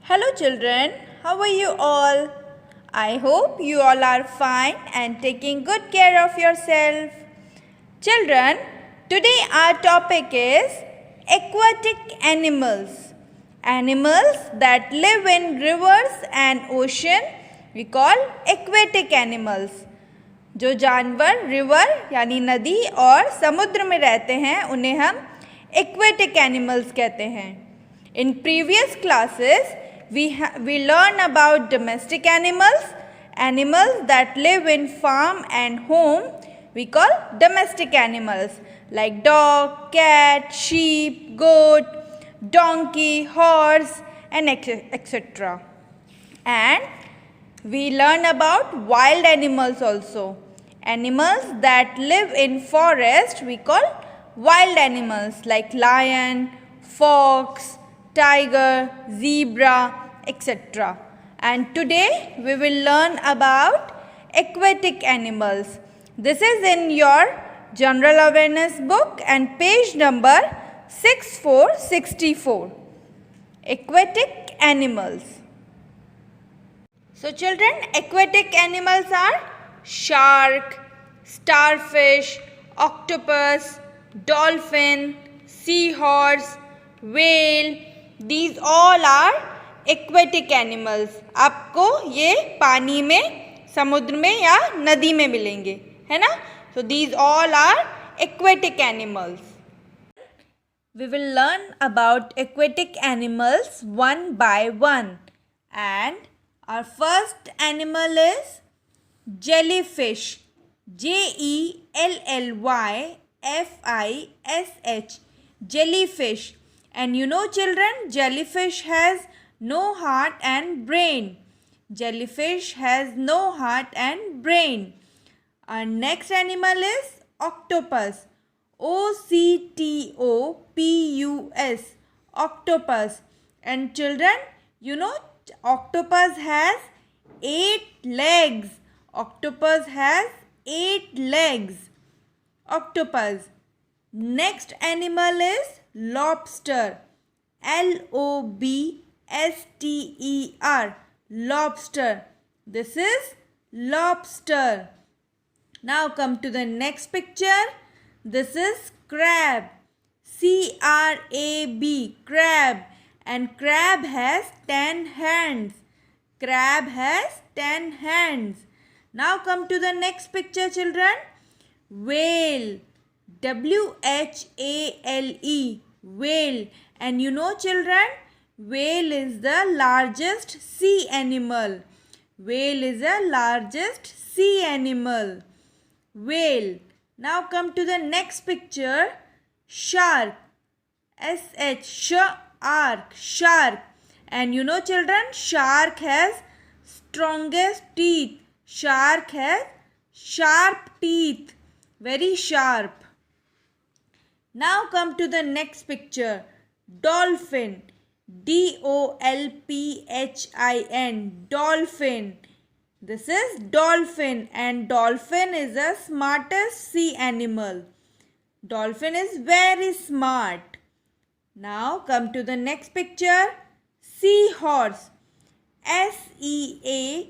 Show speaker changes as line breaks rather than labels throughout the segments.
Hello children, how are you all? I hope you all are fine and taking good care of yourself. Children, today our topic is aquatic animals. Animals that live in rivers and ocean we call aquatic animals. जो जानवर river यानी नदी और समुद्र में रहते हैं उन्हें हम aquatic animals कहते हैं. In previous classes, we learn about domestic animals, animals that live in farm and home. We call domestic animals like dog, cat, sheep, goat, donkey, horse, and etc. And we learn about wild animals also. Animals that live in forest we call wild animals like lion, fox, tiger, zebra, etc. And today we will learn about aquatic animals. This is in your general awareness book and page number 6464. Aquatic animals. So children, aquatic animals are shark, starfish, octopus, dolphin, seahorse, whale. These all are aquatic animals. आपको ये पानी में, समुद्र में या नदी में मिलेंगे, है ना? So these all are aquatic animals. We will learn about aquatic animals one by one. And our first animal is jellyfish. Jellyfish. Jellyfish. And you know children, jellyfish has no heart and brain. Jellyfish has no heart and brain. Our next animal is octopus. Octopus. Octopus. And children, you know octopus has 8 legs. Octopus has 8 legs. Octopus. Next animal is lobster. Lobster. Lobster. This is lobster. Now come to the next picture. This is crab. Crab. Crab. And crab has 10 hands. Crab has 10 hands. Now come to the next picture children. Whale. Whale. Whale. And you know children, whale is the largest sea animal. Whale is the largest sea animal. Whale. Now come to the next picture. Shark. Shark. And you know children, shark has strongest teeth. Shark has sharp teeth. Very sharp. Now come to the next picture. Dolphin. Dolphin. Dolphin. This is dolphin and dolphin is the smartest sea animal. Dolphin is very smart. Now come to the next picture. Seahorse. Seahorse.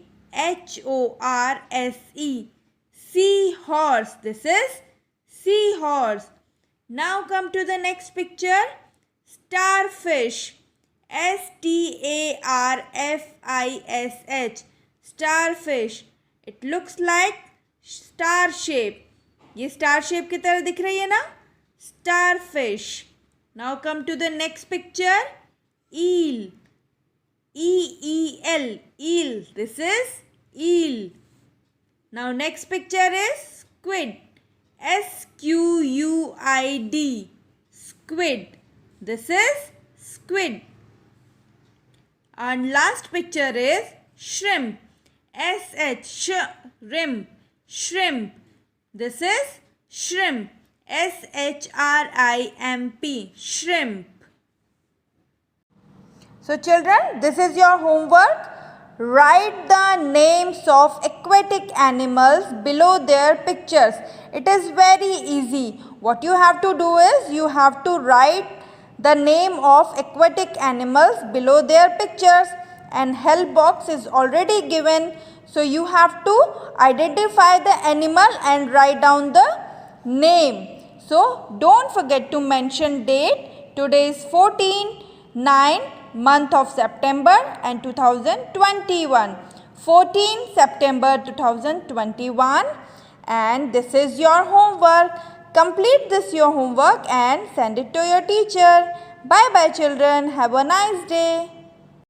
Seahorse. This is seahorse. Now come to the next picture. Starfish. Starfish. Starfish. It looks like star shape. ये star shape की तरह दिख रही है ना? Starfish. Now come to the next picture. Eel. Eel. Eel. This is eel. Now next picture is squid. Squid. Squid. This is squid. And last picture is shrimp. Shrimp. Shrimp. This is shrimp. Shrimp. Shrimp. So children, this is your homework. Write the names of aquatic animals below their pictures. It is very easy. What you have to do is you have to write the name of aquatic animals below their pictures. and help box is already given. So you have to identify the animal and write down the name. So don't forget to mention date. Today is 14/9 month of September and 2021. 14 September 2021, and this is your homework. Complete this your homework and send it to your teacher. Bye bye children. Have a nice day.